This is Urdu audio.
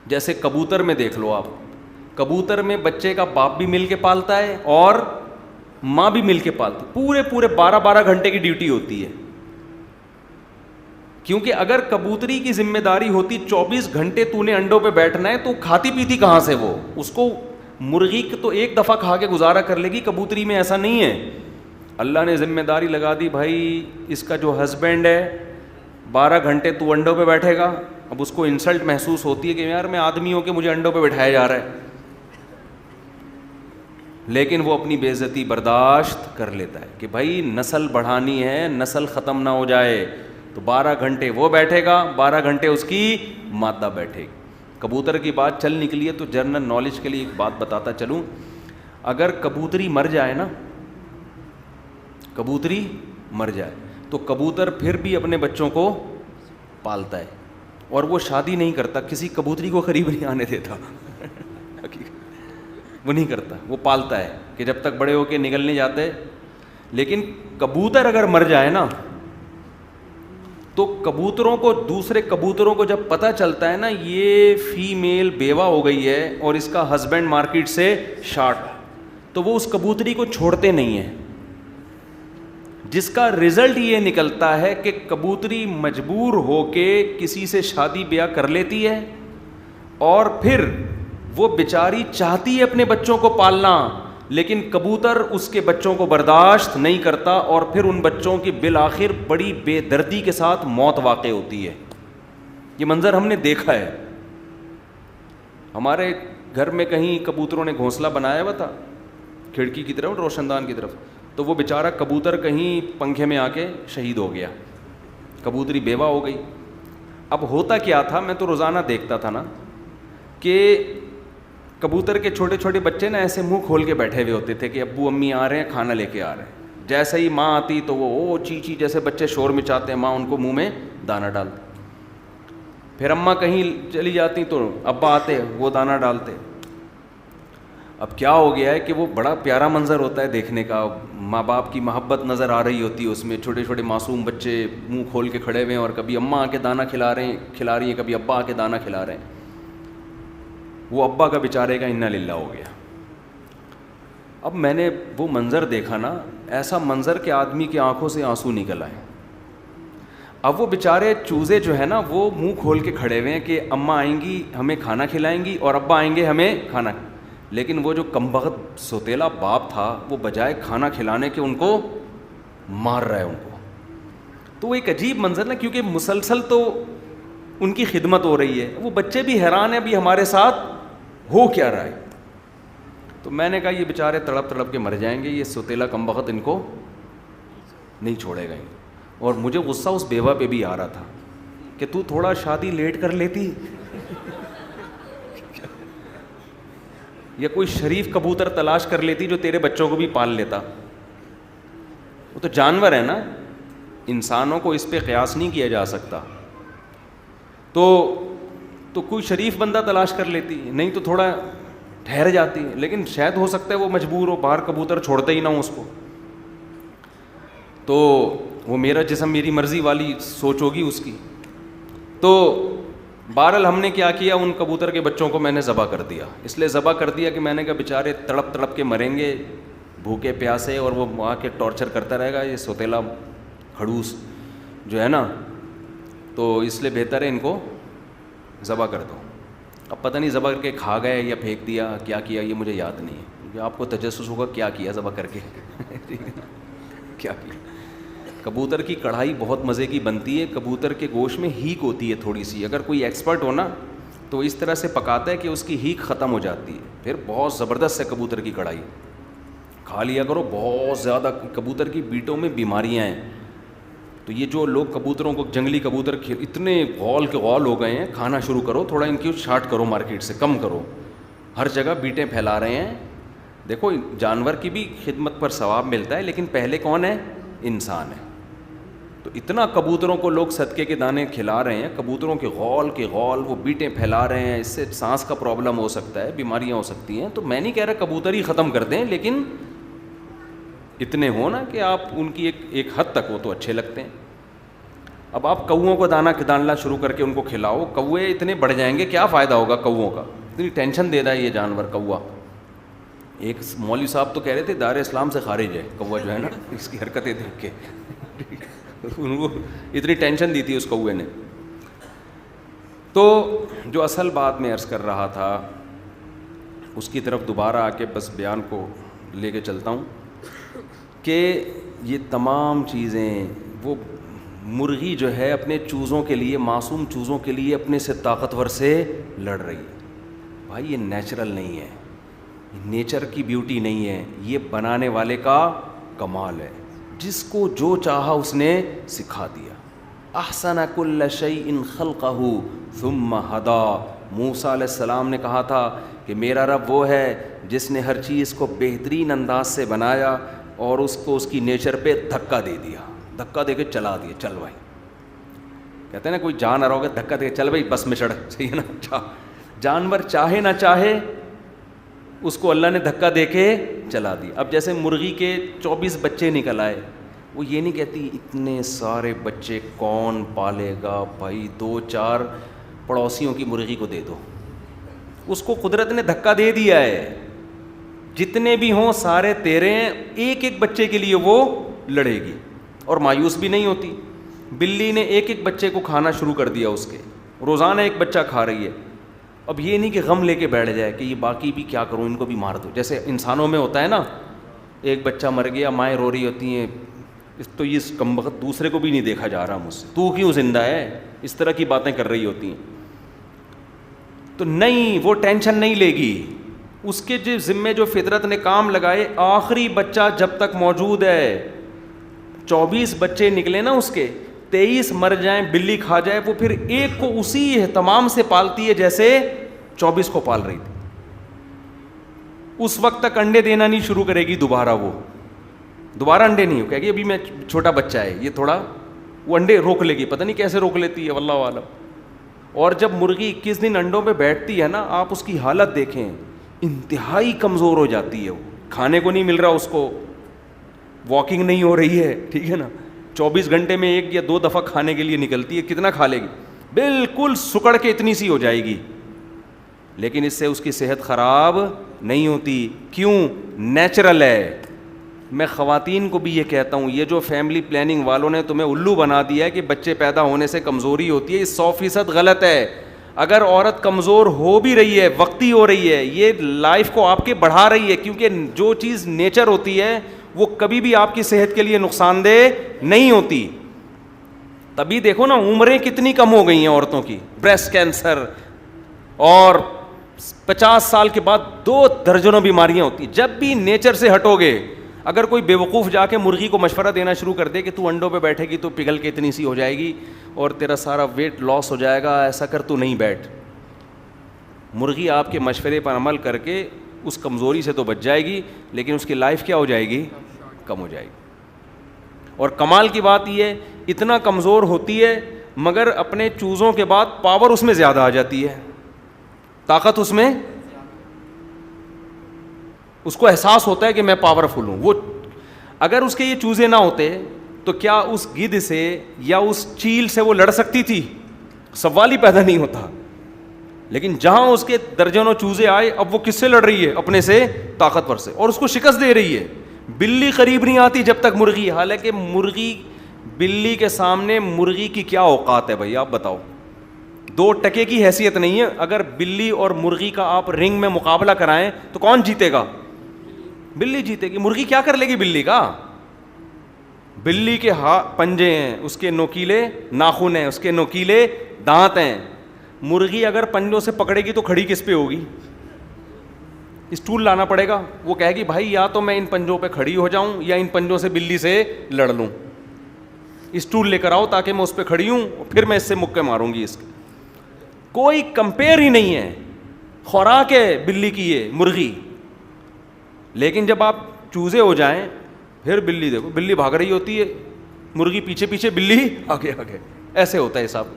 جیسے کبوتر میں دیکھ لو آپ, کبوتر میں بچے کا باپ بھی مل کے پالتا ہے اور ماں بھی مل کے پالتی, پورے 12 گھنٹے کی ڈیوٹی ہوتی ہے. کیونکہ اگر کبوتری کی ذمہ داری ہوتی 24 گھنٹے تو نے انڈوں پہ بیٹھنا ہے, تو کھاتی پیتی کہاں سے وہ, اس کو مرغی تو ایک دفعہ کھا کے گزارا کر لے گی, کبوتری میں ایسا نہیں ہے. اللہ نے ذمہ داری لگا دی, بھائی اس کا جو ہسبینڈ ہے 12 گھنٹے تو انڈوں پہ بیٹھے گا. اب اس کو انسلٹ محسوس ہوتی ہے کہ یار میں آدمی ہوں کہ مجھے انڈوں پہ بٹھایا جا رہا ہے, لیکن وہ اپنی بے عزتی برداشت کر لیتا ہے کہ بھائی نسل بڑھانی ہے, نسل ختم نہ ہو جائے, تو 12 گھنٹے وہ بیٹھے گا, 12 گھنٹے اس کی مادہ بیٹھے گی. کبوتر کی بات چل نکلی ہے تو جنرل نالج کے لیے ایک بات بتاتا چلوں. اگر کبوتری مر جائے نا, کبوتری مر جائے تو کبوتر پھر بھی اپنے بچوں کو پالتا ہے, اور وہ شادی نہیں کرتا, کسی کبوتری کو قریب نہیں آنے دیتا. وہ نہیں کرتا, وہ پالتا ہے کہ جب تک بڑے ہو کے نکل نہیں جاتے. لیکن کبوتر اگر مر جائے نا, تو کبوتروں کو, دوسرے کبوتروں کو جب پتہ چلتا ہے نا یہ فیمیل بیوہ ہو گئی ہے اور اس کا ہسبینڈ مارکیٹ سے شارٹ, تو وہ اس کبوتری کو چھوڑتے نہیں ہیں. جس کا رزلٹ یہ نکلتا ہے کہ کبوتری مجبور ہو کے کسی سے شادی بیاہ کر لیتی ہے, اور پھر وہ بیچاری چاہتی ہے اپنے بچوں کو پالنا, لیکن کبوتر اس کے بچوں کو برداشت نہیں کرتا, اور پھر ان بچوں کی بالآخر بڑی بے دردی کے ساتھ موت واقع ہوتی ہے. یہ منظر ہم نے دیکھا ہے. ہمارے گھر میں کہیں کبوتروں نے گھونسلہ بنایا ہوا تھا کھڑکی کی طرف, روشن دان کی طرف, تو وہ بیچارہ کبوتر کہیں پنکھے میں آ کے شہید ہو گیا, کبوتری بیوہ ہو گئی. اب ہوتا کیا تھا, میں تو روزانہ دیکھتا تھا نا کہ کبوتر کے چھوٹے چھوٹے بچے نا ایسے منہ کھول کے بیٹھے ہوئے ہوتے تھے کہ ابو امی آ رہے ہیں, کھانا لے کے آ رہے ہیں. جیسے ہی ماں آتی تو وہ او چی چی جیسے بچے شور مچاتے ہیں, ماں ان کو منہ میں دانہ ڈالتی. پھر اماں کہیں چلی جاتی تو ابا آتے, وہ دانہ ڈالتے. اب کیا ہو گیا ہے کہ وہ بڑا پیارا منظر ہوتا ہے دیکھنے کا, ماں باپ کی محبت نظر آ رہی ہوتی ہے اس میں, چھوٹے چھوٹے معصوم بچے منہ کھول کے کھڑے ہوئے ہیں, اور کبھی اماں آ کے دانہ کھلا رہی ہیں, کبھی ابا آ کے دانہ کھلا رہے ہیں. وہ ابا کا بیچارے کا انا للہ ہو گیا. اب میں نے وہ منظر دیکھا نا, ایسا منظر کہ آدمی کی آنکھوں سے آنسو نکل آئے. اب وہ بیچارے چوزے جو ہے نا وہ منہ کھول کے کھڑے ہوئے ہیں کہ اماں آئیں گی ہمیں کھانا کھلائیں گی, اور ابا آئیں گے ہمیں کھانا, لیکن وہ جو کمبخت سوتیلا باپ تھا وہ بجائے کھانا کھلانے کے ان کو مار رہا ہے ان کو. تو وہ ایک عجیب منظر نا, کیونکہ مسلسل تو ان کی خدمت ہو رہی ہے, وہ بچے بھی حیران ہیں ابھی ہمارے ساتھ ہو کیا رہا ہے. تو میں نے کہا یہ بیچارے تڑپ تڑپ کے مر جائیں گے, یہ سوتیلا کمبخت ان کو نہیں چھوڑے گا. اور مجھے غصہ اس بیوہ پہ بھی آ رہا تھا کہ تو تھوڑا شادی لیٹ کر لیتی, یا کوئی شریف کبوتر تلاش کر لیتی جو تیرے بچوں کو بھی پال لیتا. وہ تو جانور ہے نا, انسانوں کو اس پہ قیاس نہیں کیا جا سکتا. تو کوئی شریف بندہ تلاش کر لیتی, نہیں تو تھوڑا ٹھہر جاتی. لیکن شاید ہو سکتا ہے وہ مجبور ہو, باہر کبوتر چھوڑتے ہی نہ ہوں اس کو. تو وہ میرا جسم میری مرضی والی سوچ ہوگی اس کی. تو بہرحال ہم نے کیا کیا, ان کبوتر کے بچوں کو میں نے ذبح کر دیا. اس لیے ذبح کر دیا کہ میں نے کہا بیچارے تڑپ تڑپ کے مریں گے بھوکے پیاسے, اور وہ آ کے ٹارچر کرتا رہے گا یہ سوتیلا کھڑوس جو ہے نا, تو اس لیے بہتر ہے ان کو ذبح کر دو. اب پتہ نہیں ذبح کر کے کھا گئے یا پھینک دیا, کیا کیا یہ مجھے یاد نہیں ہے, کیونکہ آپ کو تجسس ہوگا کیا کیا ذبح کر کے کیا کیا. کبوتر کی کڑھائی بہت مزے کی بنتی ہے, کبوتر کے گوشت میں ہیک ہوتی ہے تھوڑی سی, اگر کوئی ایکسپرٹ ہو نا تو اس طرح سے پکاتا ہے کہ اس کی ہیک ختم ہو جاتی ہے. پھر بہت زبردست ہے کبوتر کی کڑھائی, کھا لیا کرو. بہت زیادہ کبوتر کی بیٹوں میں بیماریاں ہیں, تو یہ جو لوگ کبوتروں کو, جنگلی کبوتر اتنے غول کے غول ہو گئے ہیں, کھانا شروع کرو, تھوڑا ان کی شارٹ کرو, مارکیٹ سے کم کرو, ہر جگہ بیٹیں پھیلا رہے ہیں. دیکھو جانور کی بھی خدمت پر ثواب ملتا ہے, لیکن پہلے کون ہے, انسان ہے. تو اتنا کبوتروں کو لوگ صدقے کے دانے کھلا رہے ہیں, کبوتروں کے غول وہ بیٹیں پھیلا رہے ہیں, اس سے سانس کا پرابلم ہو سکتا ہے, بیماریاں ہو سکتی ہیں. تو میں نہیں کہہ رہا کبوتر ہی ختم کر دیں, لیکن اتنے ہوں نا کہ آپ ان کی ایک حد تک وہ تو اچھے لگتے ہیں. اب آپ کوؤں کو دانہ ڈالنا شروع کر کے ان کو کھلاؤ, کوے اتنے بڑھ جائیں گے, کیا فائدہ ہوگا کوؤں کا, اتنی ٹینشن دے رہا ہے یہ جانور کوا. ایک مولوی صاحب تو کہہ رہے تھے دار اسلام سے خارج ہے کوا جو ہے نا, اس کی حرکتیں دیکھ کے ان کو اتنی ٹینشن دی تھی اس کوے نے. تو جو اصل بات میں عرض کر رہا تھا اس کی طرف دوبارہ آ کے بس بیان کو لے کے چلتا ہوں کہ یہ تمام چیزیں, وہ مرغی جو ہے اپنے چوزوں کے لیے, معصوم چوزوں کے لیے اپنے سے طاقتور سے لڑ رہی ہے. بھائی یہ نیچرل نہیں ہے, نیچر کی بیوٹی نہیں ہے, یہ بنانے والے کا کمال ہے. جس کو جو چاہا اس نے سکھا دیا. احسن کل شیء خلقہ ثم ہدا. موسیٰ علیہ السلام نے کہا تھا کہ میرا رب وہ ہے جس نے ہر چیز کو بہترین انداز سے بنایا اور اس کو اس کی نیچر پہ دھکا دے دیا, دھکا دے کے چلا دیا. چل بھائی, کہتے ہیں نا کوئی جان آ رہا ہوگا دھکا دے کے چل بھائی بس میں چڑھ, صحیح ہے نا. جانور چاہے نہ چاہے اس کو اللہ نے دھکا دے کے چلا دی. اب جیسے مرغی کے 24 بچے نکل آئے, وہ یہ نہیں کہتی اتنے سارے بچے کون پالے گا بھائی, 2-4 پڑوسیوں کی مرغی کو دے دو. اس کو قدرت نے دھکا دے دیا ہے, جتنے بھی ہوں سارے تیرے ہیں, ایک ایک بچے کے لیے وہ لڑے گی اور مایوس بھی نہیں ہوتی. بلی نے ایک ایک بچے کو کھانا شروع کر دیا, اس کے روزانہ ایک بچہ کھا رہی ہے. اب یہ نہیں کہ غم لے کے بیٹھ جائے کہ یہ باقی بھی کیا کروں, ان کو بھی مار دو. جیسے انسانوں میں ہوتا ہے نا, ایک بچہ مر گیا, مائیں رو رہی ہوتی ہیں, تو یہ کمبخت دوسرے کو بھی نہیں دیکھا جا رہا مجھ سے, تو کیوں زندہ ہے, اس طرح کی باتیں کر رہی ہوتی ہیں. تو نہیں, وہ ٹینشن نہیں لے گی. اس کے جو ذمے جو فطرت نے کام لگائے, آخری بچہ جب تک موجود ہے, 24 بچے نکلے نا اس کے, 23 مر جائیں, بلی کھا جائے, وہ پھر ایک کو اسی اہتمام سے پالتی ہے جیسے 24 کو پال رہی تھی. اس وقت تک انڈے دینا نہیں شروع کرے گی دوبارہ, وہ دوبارہ انڈے نہیں ہو, کہے گی ابھی میں چھوٹا بچہ ہے, یہ تھوڑا وہ انڈے روک لے گی, پتہ نہیں کیسے روک لیتی ہے واللہ عالم. اور جب مرغی 21 دن انڈوں پہ بیٹھتی ہے نا, آپ اس کی حالت دیکھیں, انتہائی کمزور ہو جاتی ہے. وہ کھانے کو نہیں مل رہا اس کو, واکنگ نہیں ہو رہی ہے, ٹھیک ہے نا, 24 گھنٹے میں 1 یا 2 دفعہ کھانے کے لیے نکلتی ہے, کتنا کھا لے گی, بالکل سکڑ کے اتنی سی ہو جائے گی. لیکن اس سے اس کی صحت خراب نہیں ہوتی. کیوں؟ نیچرل ہے. میں خواتین کو بھی یہ کہتا ہوں, یہ جو فیملی پلاننگ والوں نے تمہیں الو بنا دیا ہے کہ بچے پیدا ہونے سے کمزوری ہوتی ہے, یہ 100% غلط ہے. اگر عورت کمزور ہو بھی رہی ہے, وقتی ہو رہی ہے, یہ لائف کو آپ کے بڑھا رہی ہے, کیونکہ جو چیز نیچر ہوتی ہے وہ کبھی بھی آپ کی صحت کے لیے نقصان دہ نہیں ہوتی. تبھی دیکھو نا عمریں کتنی کم ہو گئی ہیں عورتوں کی, بریسٹ کینسر, اور 50 سال کے بعد 2 درجنوں بیماریاں ہوتی ہیں. جب بھی نیچر سے ہٹو گے, اگر کوئی بیوقوف جا کے مرغی کو مشورہ دینا شروع کر دے کہ تو انڈوں پہ بیٹھے گی تو پگھل کے اتنی سی ہو جائے گی اور تیرا سارا ویٹ لاس ہو جائے گا, ایسا کر تو نہیں بیٹھ. مرغی آپ کے مشورے پر عمل کر کے اس کمزوری سے تو بچ جائے گی, لیکن اس کی لائف کیا ہو جائے گی, کم ہو جائے گی. اور کمال کی بات یہ ہے, اتنا کمزور ہوتی ہے مگر اپنے چوزوں کے بعد پاور اس میں زیادہ آ جاتی ہے, طاقت اس میں, اس کو احساس ہوتا ہے کہ میں پاورفل ہوں. وہ اگر اس کے یہ چوزے نہ ہوتے تو کیا اس گدھ سے یا اس چیل سے وہ لڑ سکتی تھی؟ سوال ہی پیدا نہیں ہوتا. لیکن جہاں اس کے درجنوں چوزے آئے, اب وہ کس سے لڑ رہی ہے؟ اپنے سے طاقتور سے, اور اس کو شکست دے رہی ہے. بلی قریب نہیں آتی جب تک مرغی, حالانکہ مرغی, بلی کے سامنے مرغی کی کیا اوقات ہے بھائی, آپ بتاؤ. 2 ٹکے کی حیثیت نہیں ہے. اگر بلی اور مرغی کا آپ رنگ میں مقابلہ کرائیں تو کون جیتے گا؟ بلی جیتے گی. مرغی کیا کر لے گی بلی کا؟ بلی کے پنجے ہیں, اس کے نوکیلے ناخن ہیں, اس کے نوکیلے دانت ہیں. مرغی اگر پنجوں سے پکڑے گی تو کھڑی کس پہ ہوگی؟ اسٹول لانا پڑے گا. وہ کہے گی بھائی یا تو میں ان پنجوں پہ کھڑی ہو جاؤں یا ان پنجوں سے بلی سے لڑ لوں. اسٹول لے کر آؤ تاکہ میں اس پہ کھڑی ہوں, پھر میں اس سے مکے ماروں گی. اس کے کوئی کمپیئر ہی نہیں ہے. خوراک ہے بلی کی یہ مرغی. لیکن جب آپ چوزے ہو جائیں, پھر بلی دیکھو, بلی بھاگ رہی ہوتی ہے, مرغی پیچھے پیچھے, بلی آگے آگے, ایسے ہوتا ہے صاحب.